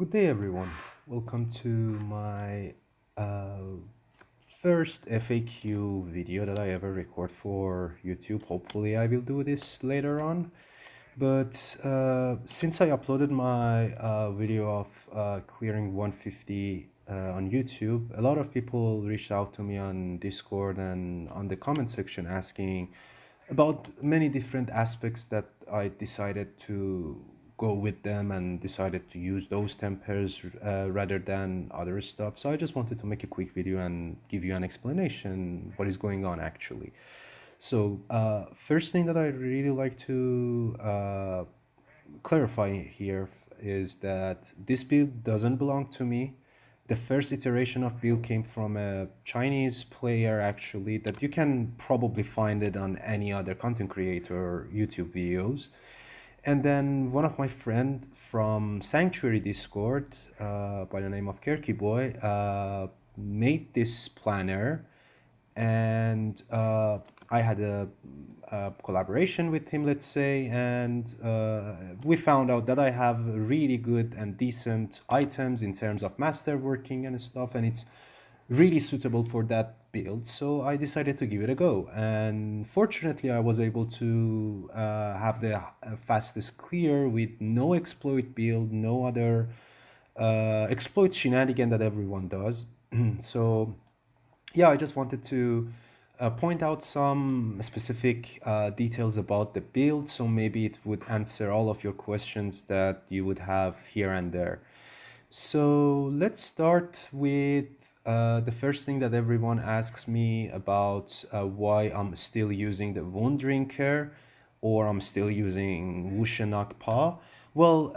Good day, everyone. Welcome to my uh, first FAQ video that I ever record for YouTube. Hopefully, I will do this later on. But since I uploaded my video of clearing 150 on YouTube, a lot of people reached out to me on Discord and on the comment section asking about many different aspects that I decided to go with them and decided to use those tempers rather than other stuff. So I just wanted to make a quick video and give you an explanation what is going on actually. So first thing that I really like to clarify here is that this build doesn't belong to me. The first iteration of build came from a Chinese player actually that you can probably find it on any other content creator YouTube videos. And then one of my friend from Sanctuary Discord by the name of Kerky Boy made this planner, and I had a collaboration with him, let's say, and we found out that I have really good and decent items in terms of masterworking and stuff, and it's really suitable for that build. So I decided to give it a go, and fortunately, I was able to have the fastest clear with no exploit build, no other exploit shenanigan that everyone does. So yeah, I just wanted to point out some specific details about the build, so maybe it would answer all of your questions that you would have here and there. So let's start with the first thing that everyone asks me about why I'm still using the Wound Drinker or I'm still using Wushanak Pa. Well,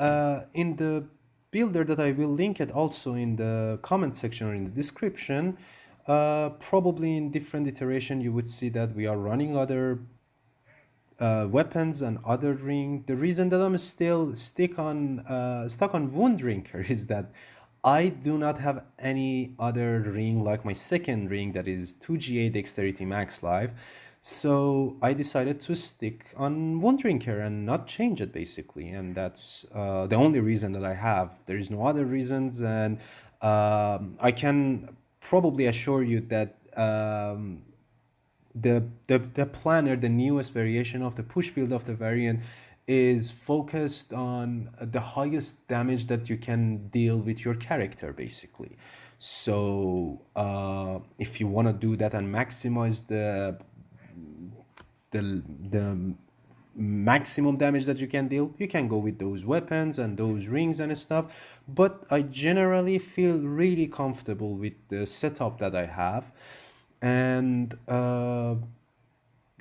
in the builder that I will link it also in the comment section or in the description, probably in different iteration you would see that we are running other weapons and other ring. The reason that I'm still stuck on Wound Drinker is that I do not have any other ring like my second ring that is 2GA Dexterity Max Life. So I decided to stick on Wound Drinker and not change it basically, and that's the only reason that I have. There is no other reasons, and I can probably assure you that the planner, the newest variation of the push build of the variant, is focused on the highest damage that you can deal with your character, basically. So if you want to do that and maximize the maximum damage that you can deal, you can go with those weapons and those rings and stuff. But I generally feel really comfortable with the setup that I have, and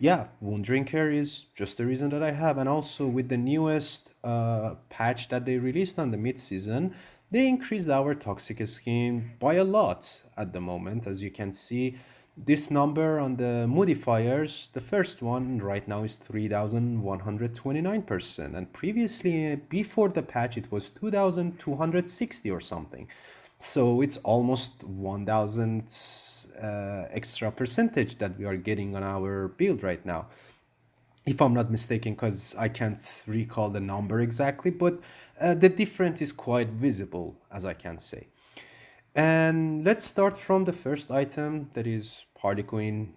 yeah, Wound Drinker is just the reason that I have. And also with the newest patch that they released on the mid-season, they increased our toxic skin by a lot at the moment. As you can see, this number on the modifiers, the first one right now is 3,129%. And previously, before the patch, it was 2,260 or something. So it's almost 1,000 extra percentage that we are getting on our build right now, if I'm not mistaken, because I can't recall the number exactly, but the difference is quite visible, as I can say. And let's start from the first item, that is Harlequin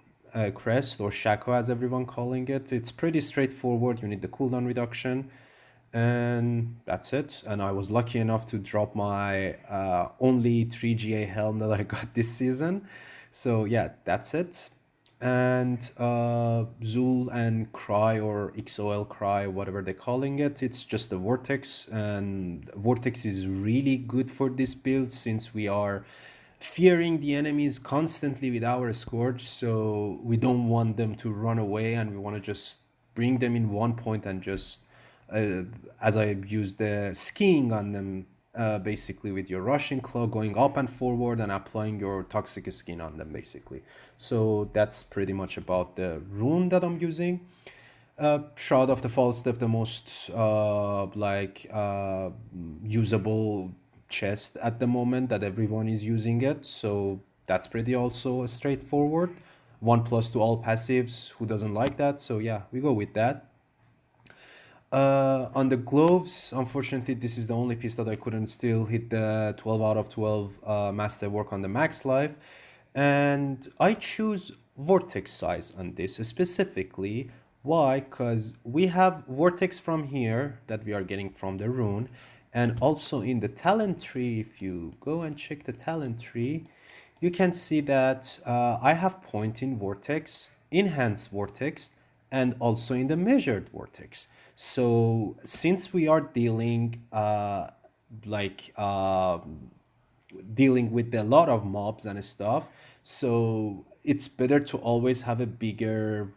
Crest, or Shaco as everyone calling it. It's pretty straightforward. You need the cooldown reduction, and that's it. And I was lucky enough to drop my only 3GA helm that I got this season. So yeah, that's it. And Zul and Cry, or XOL Cry, whatever they're calling it, it's just a Vortex, and Vortex is really good for this build since we are fearing the enemies constantly with our Scourge, so we don't want them to run away, and we want to just bring them in one point and just uh, as I use the skiing on them, basically with your rushing claw going up and forward and applying your toxic skin on them basically. So that's pretty much about the rune that I'm using. Shroud of the Falstaff, the most usable chest at the moment that everyone is using it. So that's pretty also straightforward. 1+ to all passives. Who doesn't like that? So yeah, we go with that. On the gloves, unfortunately, this is the only piece that I couldn't still hit the 12 out of 12 master work on the max life. And I choose vortex size on this specifically. Why? Because we have vortex from here that we are getting from the rune. And also in the talent tree, if you go and check the talent tree, you can see that I have pointing vortex, enhanced vortex, and also in the measured vortex. So since we are dealing like dealing with a lot of mobs and stuff, so it's better to always have a bigger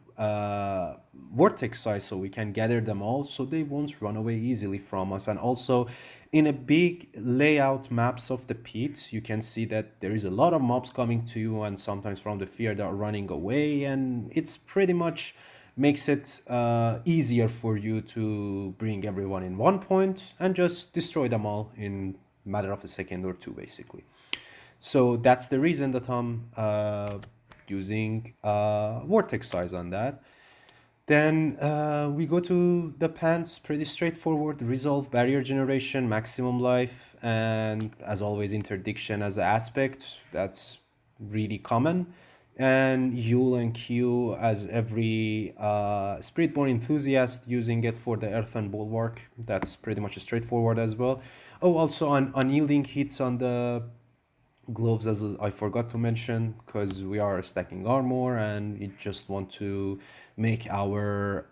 vortex size so we can gather them all so they won't run away easily from us. And also in a big layout maps of the pit, you can see that there is a lot of mobs coming to you, and sometimes from the fear they are running away, and it's pretty much makes it easier for you to bring everyone in one point and just destroy them all in matter of a second or two, basically. So that's the reason that I'm using vortex size on that. Then we go to the pants, pretty straightforward. Resolve, barrier generation, maximum life, and as always, interdiction as an aspect. That's really common. And Yule and Q as every Spiritborn enthusiast using it for the Earthen Bulwark. That's pretty much straightforward as well. Oh, also on unyielding hits on the gloves, as I forgot to mention, because we are stacking armor and we just want to make our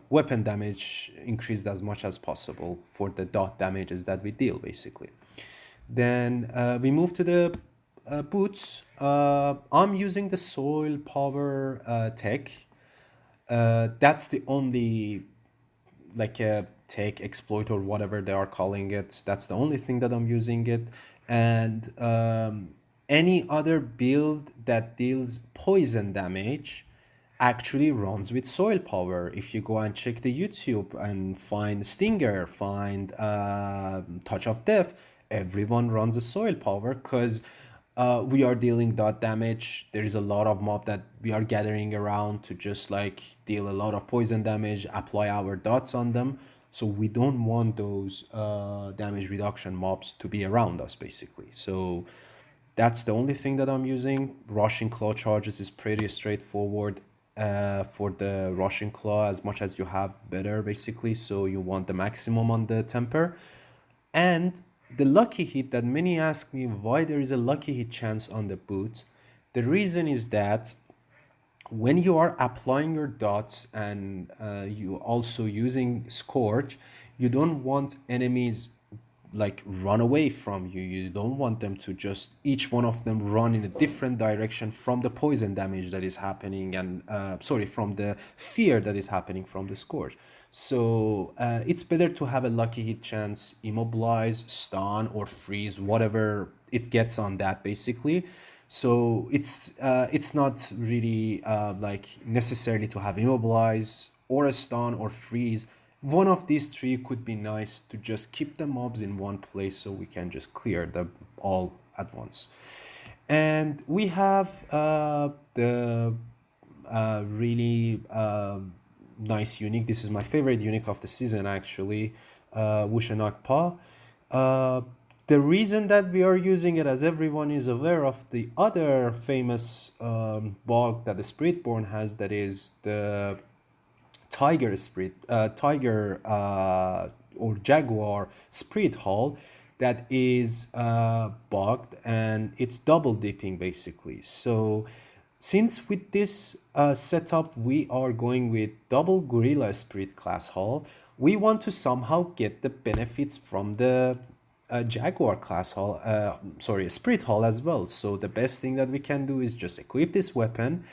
weapon damage increased as much as possible for the dot damages that we deal, basically. Then we move to the boots. I'm using the soil power tech. That's the only like a take exploit or whatever they are calling it. That's the only thing that I'm using it. And any other build that deals poison damage actually runs with soil power. If you go and check the YouTube and find Stinger, find Touch of Death, everyone runs a soil power because we are dealing dot damage. There is a lot of mob that we are gathering around to just like deal a lot of poison damage, apply our dots on them. So we don't want those damage reduction mobs to be around us, basically. So that's the only thing that I'm using. Rushing Claw charges is pretty straightforward for the Rushing Claw. As much as you have, better, basically. So you want the maximum on the temper. And the lucky hit that many ask me why there is a lucky hit chance on the boots. The reason is that when you are applying your dots and you also using Scorch, you don't want enemies like run away from you. You don't want them to just each one of them run in a different direction from the poison damage that is happening, and sorry, from the fear that is happening from the scourge. So it's better to have a lucky hit chance, immobilize, stun, or freeze, whatever it gets on that, basically. So it's not really like necessarily to have immobilize or a stun or freeze. One of these three could be nice to just keep the mobs in one place so we can just clear them all at once. And we have the really nice unique. This is my favorite unique of the season, actually, Wushanak Pa. Uh, the reason that we are using it, as everyone is aware of, the other famous bug that the Spiritborn has, that is the tiger or jaguar spirit hall that is bugged, and it's double dipping, basically. So since with this setup we are going with double gorilla spirit class hall, we want to somehow get the benefits from the jaguar class hall, sorry, spirit hall as well. So the best thing that we can do is just equip this weapon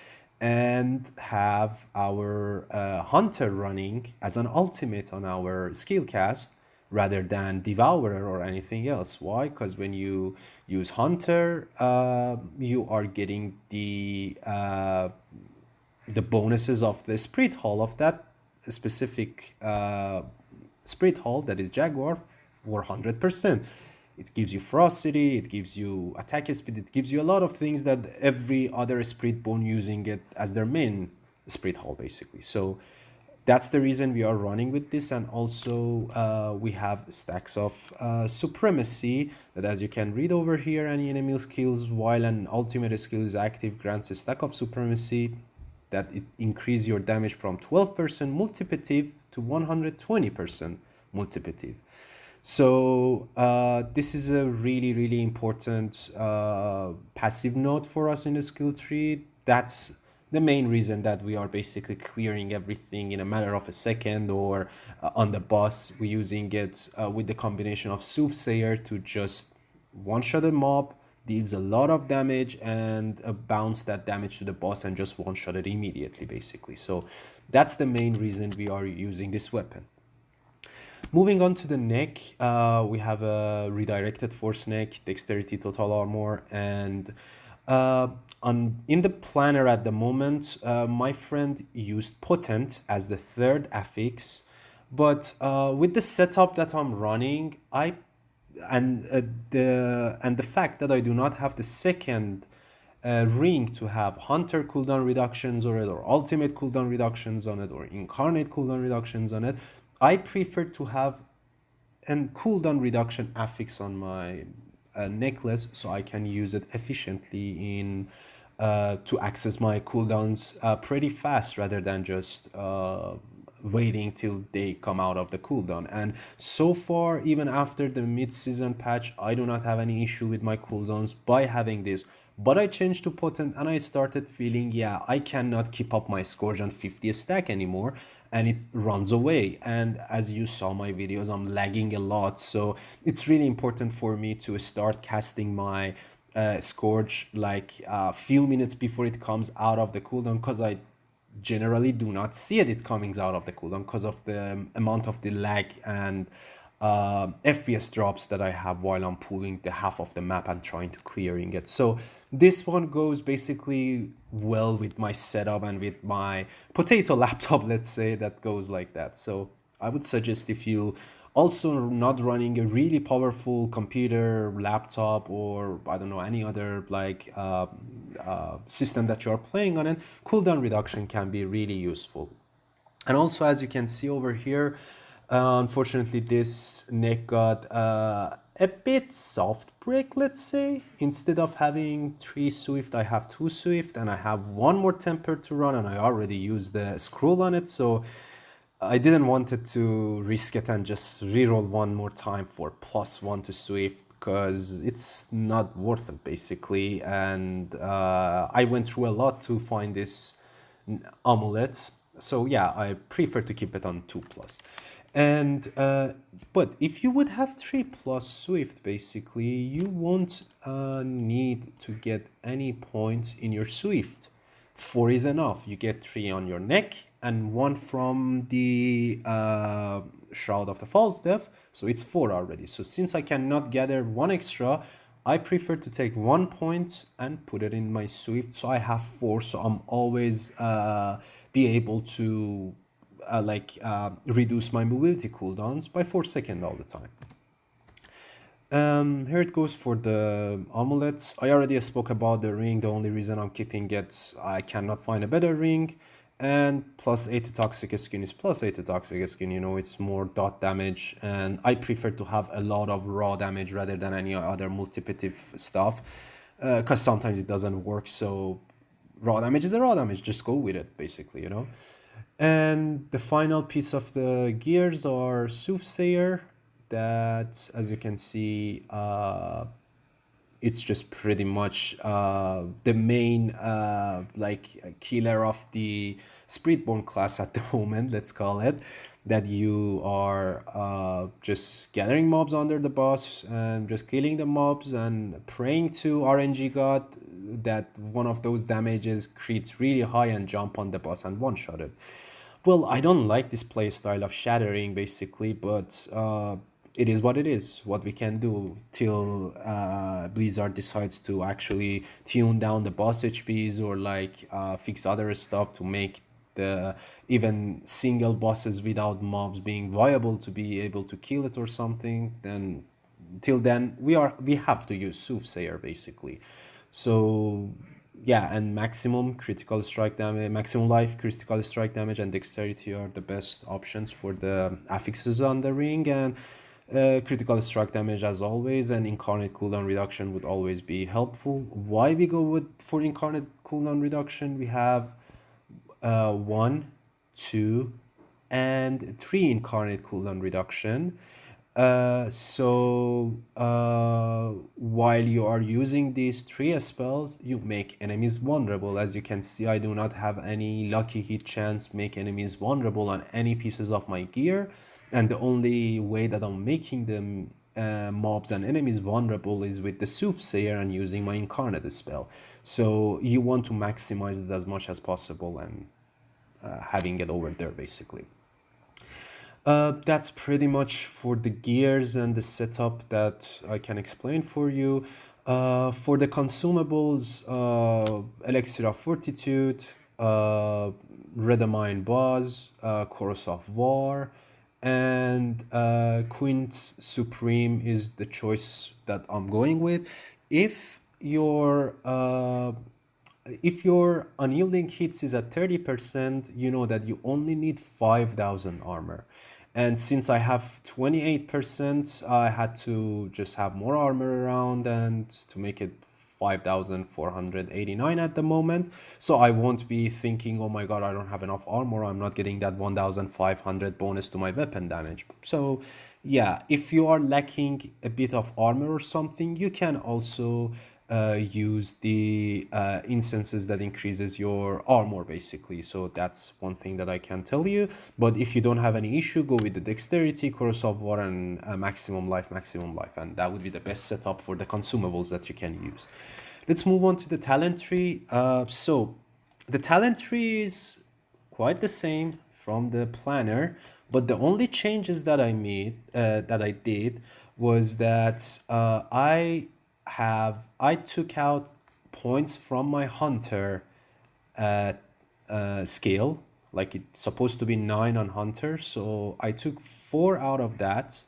and have our hunter running as an ultimate on our skill cast rather than devourer or anything else. Why? Because when you use hunter, you are getting the bonuses of the spirit hall of that specific spirit hall, that is jaguar, for 100%. It gives you ferocity, it gives you attack speed, it gives you a lot of things that every other spirit bone using it as their main spirit hall, basically. So That's the reason we are running with this. And also we have stacks of supremacy that, as you can read over here, any enemy skills while an ultimate skill is active grants a stack of supremacy that it increase your damage from 12% multiplicative to 120% multiplicative. So this is a really, really important passive node for us in the skill tree. That's the main reason that we are basically clearing everything in a matter of a second, or on the boss, we're using it with the combination of Soothsayer to just one-shot a mob, deals a lot of damage, and bounce that damage to the boss and just one-shot it immediately, basically. So that's the main reason we are using this weapon. Moving on to the neck, we have a redirected force neck, dexterity, total armor, and uh, in the planner at the moment, my friend used potent as the third affix, but with the setup that I'm running, and the fact that I do not have the second ring to have hunter cooldown reductions on it, or ultimate cooldown reductions on it, or incarnate cooldown reductions on it, I prefer to have an cooldown reduction affix on my necklace, so I can use it efficiently in to access my cooldowns pretty fast, rather than just waiting till they come out of the cooldown. And so far, even after the mid-season patch, I do not have any issue with my cooldowns by having this. But I changed to potent and I started feeling, yeah, I cannot keep up my Scourge on 50 stack anymore, and it runs away. And as you saw my videos, I'm lagging a lot. So it's really important for me to start casting my Scourge like a few minutes before it comes out of the cooldown, because I generally do not see it coming out of the cooldown because of the amount of the lag and FPS drops that I have while I'm pulling the half of the map and trying to clearing it. So this one goes basically well with my setup and with my potato laptop, let's say, that goes like that. So I would suggest, if you also not running a really powerful computer, laptop, or I don't know, any other like system that you're playing on it, cooldown reduction can be really useful. And also, as you can see over here, unfortunately, this neck got a bit soft break, let's say. Instead of having 3 Swift, I have 2 Swift, and I have one more temper to run, and I already used the scroll on it. So I didn't want it to risk it and just reroll one more time for +1 to Swift, because it's not worth it, basically. And I went through a lot to find this amulet. So yeah, I prefer to keep it on 2 plus. And but if you would have 3 plus Swift, basically, you won't need to get any point in your Swift. 4 is enough. You get 3 on your neck and 1 from the Shroud of the Falstaff, so it's 4 already. So since I cannot gather 1 extra, I prefer to take 1 point and put it in my Swift, so I have 4, so I'm always be able to reduce my mobility cooldowns by 4 seconds all the time. Here it goes for the amulet. I already spoke about the ring. The only reason I'm keeping it, I cannot find a better ring. And +8 to toxic skin is +8 to toxic skin. You know, it's more dot damage, and I prefer to have a lot of raw damage rather than any other multiplicative stuff, because sometimes it doesn't work. So raw damage is a raw damage. Just go with it, basically, you know. And the final piece of the gears are Soothsayer, that, as you can see, it's just pretty much the main killer of the Spiritborn class at the moment, let's call it. That you are just gathering mobs under the boss and just killing the mobs and praying to RNG god that one of those damages creates really high and jump on the boss and one-shot it. Well, I don't like this play style of shattering, basically, but it is what it is. What we can do till Blizzard decides to actually tune down the boss HPs, or fix other stuff to make the even single bosses without mobs being viable to be able to kill it or something. Then till then, we have to use Soothsayer, basically. So yeah, and maximum critical strike damage, maximum life, critical strike damage, and dexterity are the best options for the affixes on the ring. And critical strike damage as always, and incarnate cooldown reduction would always be helpful. Why we go with for incarnate cooldown reduction? We have 1, 2, and 3 incarnate cooldown reduction. While you are using these 3 spells, you make enemies vulnerable. As you can see, I do not have any lucky hit chance make enemies vulnerable on any pieces of my gear, and the only way that I'm making them mobs and enemies vulnerable is with the Soothsayer and using my incarnate spell. So you want to maximize it as much as possible and having it over there basically. That's pretty much for the gears and the setup that I can explain for you. For the consumables, Elixir of Fortitude, Redamine Buzz, Chorus of War, and Queen's Supreme is the choice that I'm going with. If your if your unyielding hits is at 30%, you know that you only need 5,000 armor. And since I have 28%, I had to just have more armor around and to make it 5,489 at the moment. So I won't be thinking, oh my god, I don't have enough armor, I'm not getting that 1,500 bonus to my weapon damage. So yeah, if you are lacking a bit of armor or something, you can also use the instances that increases your armor basically. So that's one thing that I can tell you. But if you don't have any issue, go with the dexterity, chorus of war, and maximum life, and that would be the best setup for the consumables that you can use. Let's move on to the talent tree. So the talent tree is quite the same from the planner, but the only changes that I did was that I took out points from my hunter scale. Like it's supposed to be 9 on hunter, so I took 4 out of that,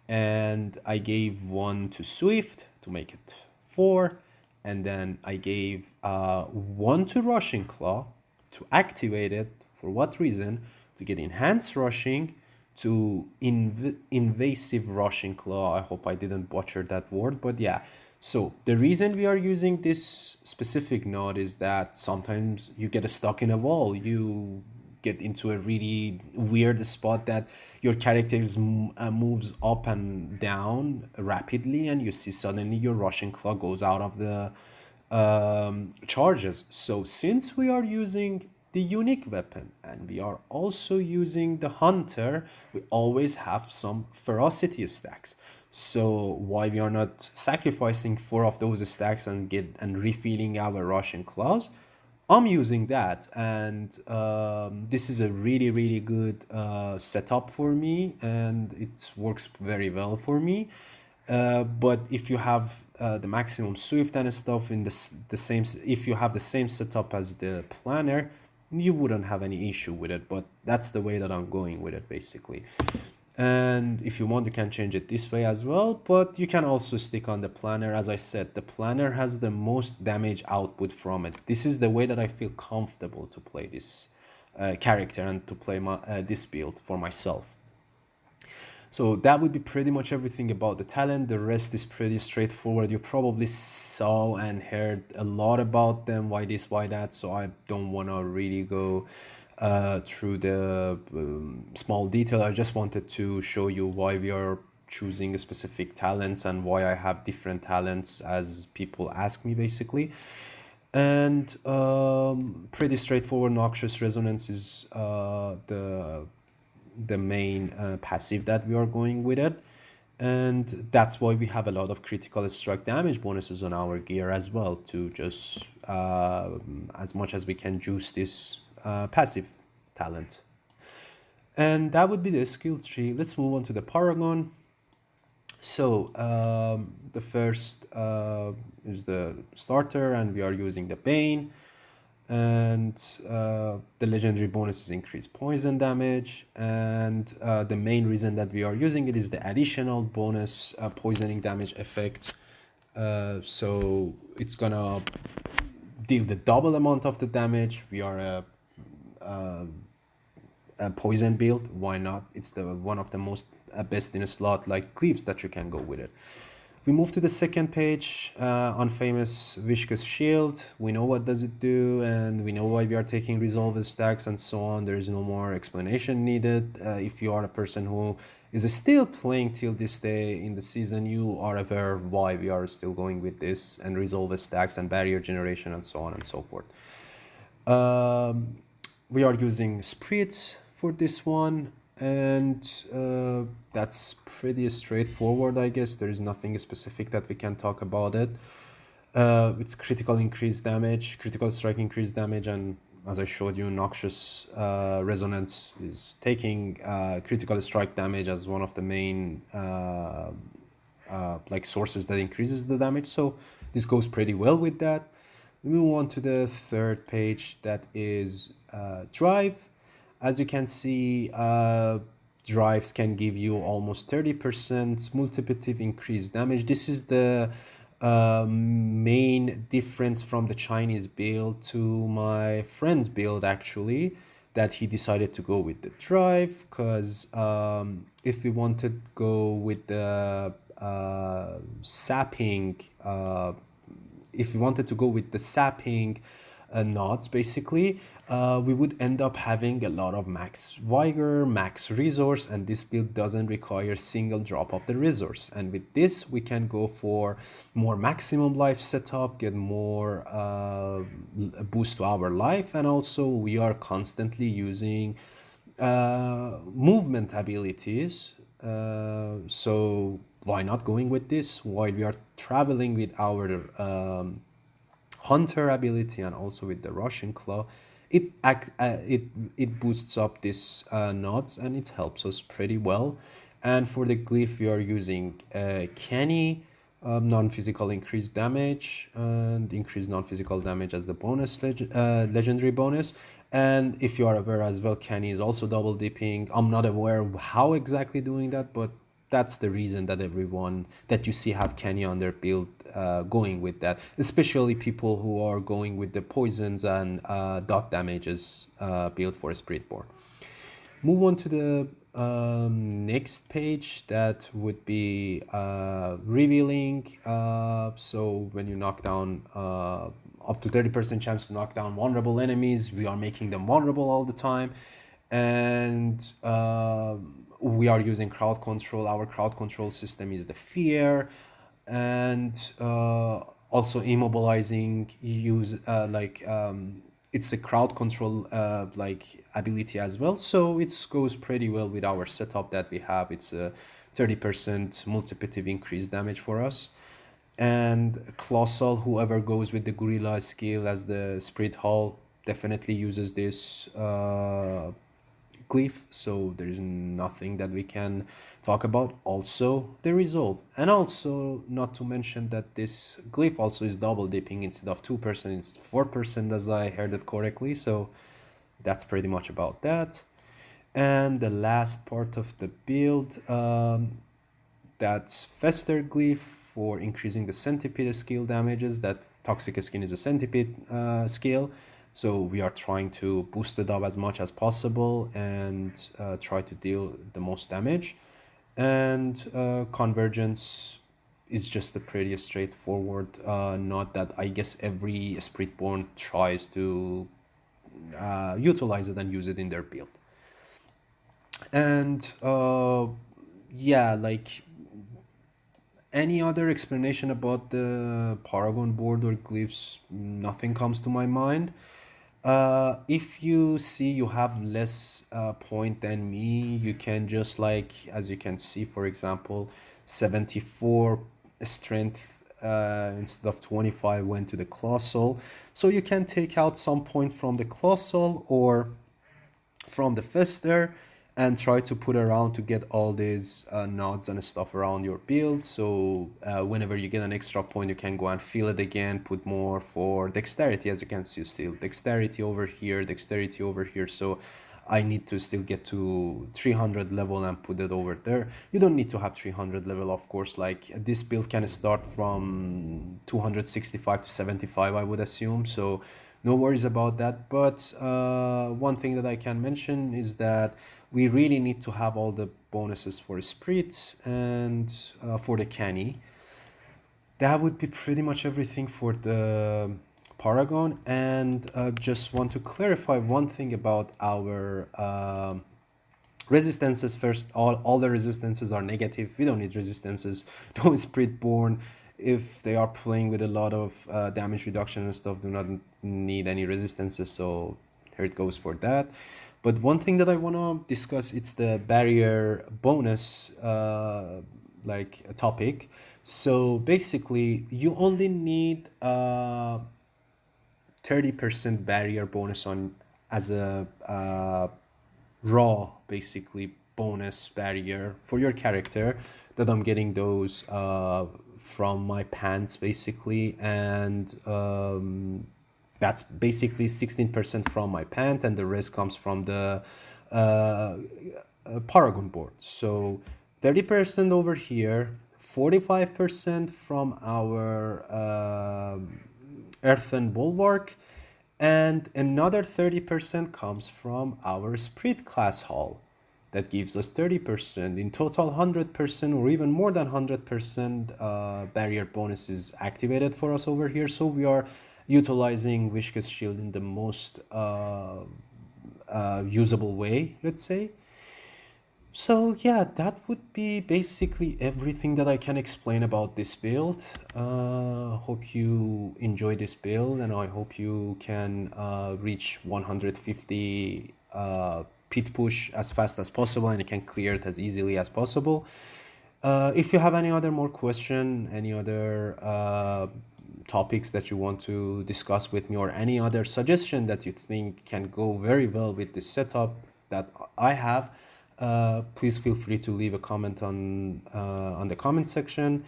and I gave 1 to Swift to make it 4, and then I gave 1 to Rushing Claw to activate it. For what reason? To get enhanced rushing, to invasive Rushing Claw. I hope I didn't butcher that word, but yeah. So the reason we are using this specific node is that sometimes you get stuck in a wall. You get into a really weird spot that your character moves up and down rapidly, and you see suddenly your Russian claw goes out of the charges. So since we are using the unique weapon and we are also using the hunter, we always have some ferocity stacks. So why we are not sacrificing 4 of those stacks and refilling our Russian claws? I'm using that, and this is a really good setup for me, and it works very well for me. But if you have the maximum Swift and stuff in the same, if you have the same setup as the planner, you wouldn't have any issue with it. But that's the way that I'm going with it, basically. And if you want, you can change it this way as well, but you can also stick on the planner. As I said, the planner has the most damage output from it. This is the way that I feel comfortable to play this character and to play this build for myself. So that would be pretty much everything about the talent. The rest is pretty straightforward. You probably saw and heard a lot about them, why this, why that, so I don't want to really go through the small detail. I just wanted to show you why we are choosing specific talents and why I have different talents as people ask me basically. And pretty straightforward. Noxious Resonance is the main passive that we are going with it, and that's why we have a lot of critical strike damage bonuses on our gear as well, to just as much as we can juice this passive talent. And that would be the skill tree. Let's move on to the Paragon. So the first is the starter, and we are using the Bane, and the legendary bonuses increase poison damage, and the main reason that we are using it is the additional bonus poisoning damage effect. So it's gonna deal the double amount of the damage. We are a poison build. Why not? It's the one of the most best in a slot like cleaves that you can go with it. We move to the second page on famous Viscous Shield. We know what does it do, and we know why we are taking Resolve stacks and so on. There is no more explanation needed. If you are a person who is still playing till this day in the season, you are aware why we are still going with this and Resolve stacks and barrier generation and so on and so forth. Um, we are using Sprit for this one, and that's pretty straightforward, I guess. There is nothing specific that we can talk about it. It's critical increased damage, critical strike increased damage, and as I showed you, Noxious Resonance is taking critical strike damage as one of the main like sources that increases the damage. So this goes pretty well with that. We move on to the third page, that is Drive. As you can see, drives can give you almost 30% multiplicative increased damage. This is the main difference from the Chinese build to my friend's build, actually, that he decided to go with the drive, because if we wanted to go with the sapping if we wanted to go with the sapping nodes, basically, we would end up having a lot of max vigor, max resource, and this build doesn't require single drop of the resource. And with this, we can go for more maximum life setup, get more boost to our life, and also we are constantly using movement abilities. So why not going with this while we are traveling with our hunter ability and also with the Russian claw? It boosts up this nodes and it helps us pretty well. And for the glyph, we are using Kenny, non-physical increased damage and increased non-physical damage as the legendary bonus. And if you are aware as well, Kenny is also double dipping. I'm not aware how exactly doing that, but that's the reason that everyone that you see have Kenny on their build going with that, especially people who are going with the poisons and dot damages build for a Spiritborn. Move on to the next page, that would be revealing. So when you knock down up to 30% chance to knock down vulnerable enemies, we are making them vulnerable all the time. And we are using crowd control. Our crowd control system is the fear, and also immobilizing use it's a crowd control like ability as well, so it goes pretty well with our setup that we have. It's a 30% multiplicative increased damage for us. And Colossal, whoever goes with the Gorilla skill as the Spirit Hall, definitely uses this glyph, so there's nothing that we can talk about. Also the Resolve, and also not to mention that this glyph also is double dipping. Instead of 2%, it's 4%, as I heard it correctly. So that's pretty much about that. And the last part of the build, that's Fester glyph for increasing the centipede skill damages. That Toxic Skin is a centipede skill, so we are trying to boost it up as much as possible and try to deal the most damage. And Convergence is just a pretty straightforward not that I guess every Spiritborn tries to utilize it and use it in their build. And yeah, like, any other explanation about the Paragon board or glyphs, nothing comes to my mind. If you see you have less point than me, you can just, like, as you can see, for example, 74 strength instead of 25 went to the Colossal. So you can take out some point from the Colossal or from the Fester and try to put around to get all these nods and stuff around your build. So whenever you get an extra point, you can go and fill it again, put more for dexterity. As you can see, still dexterity over here, dexterity over here. So I need to still get to 300 level and put it over there. You don't need to have 300 level, of course. Like this build can start from 265 to 75, I would assume. So no worries about that. But one thing that I can mention is that we really need to have all the bonuses for spirits and for the canny. That would be pretty much everything for the Paragon. And just want to clarify one thing about our resistances first. All the resistances are negative. We don't need resistances. No spirit born. If they are playing with a lot of damage reduction and stuff, do not need any resistances. So here it goes for that. But one thing that I want to discuss, it's the barrier bonus like a topic. So basically you only need 30% barrier bonus on as a raw basically bonus barrier for your character, that I'm getting those from my pants basically. And that's basically 16% from my pant, and the rest comes from the uh, Paragon board. So 30% over here, 45% from our Earthen Bulwark, and another 30% comes from our Spirit class hall. That gives us 30%. In total, 100% or even more than 100% barrier bonus is activated for us over here. So we are utilizing Wishka's Shield in the most usable way, let's say. So yeah, that would be basically everything that I can explain about this build. Hope you enjoy this build, and I hope you can reach 150 pit push as fast as possible, and you can clear it as easily as possible. If you have any other more question, any other topics that you want to discuss with me, or any other suggestion that you think can go very well with this setup that I have, please feel free to leave a comment on the comment section.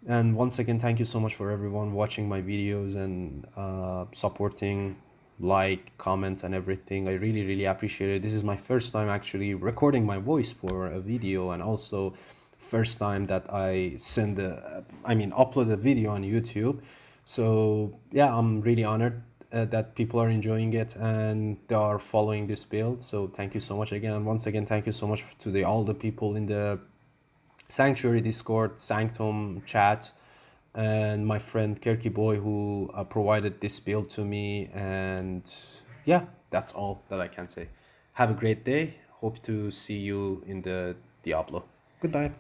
And once again, thank you so much for everyone watching my videos and supporting, like, comments, and everything. I really, really appreciate it. This is my first time actually recording my voice for a video, and also first time that I upload a video on YouTube. So yeah, I'm really honored that people are enjoying it and they are following this build. So thank you so much again, and once again, thank you so much to all the people in the Sanctuary Discord, Sanctum chat, and my friend Kerky Boy, who provided this build to me. And yeah, that's all that I can say. Have a great day. Hope to see you in the Diablo. Goodbye.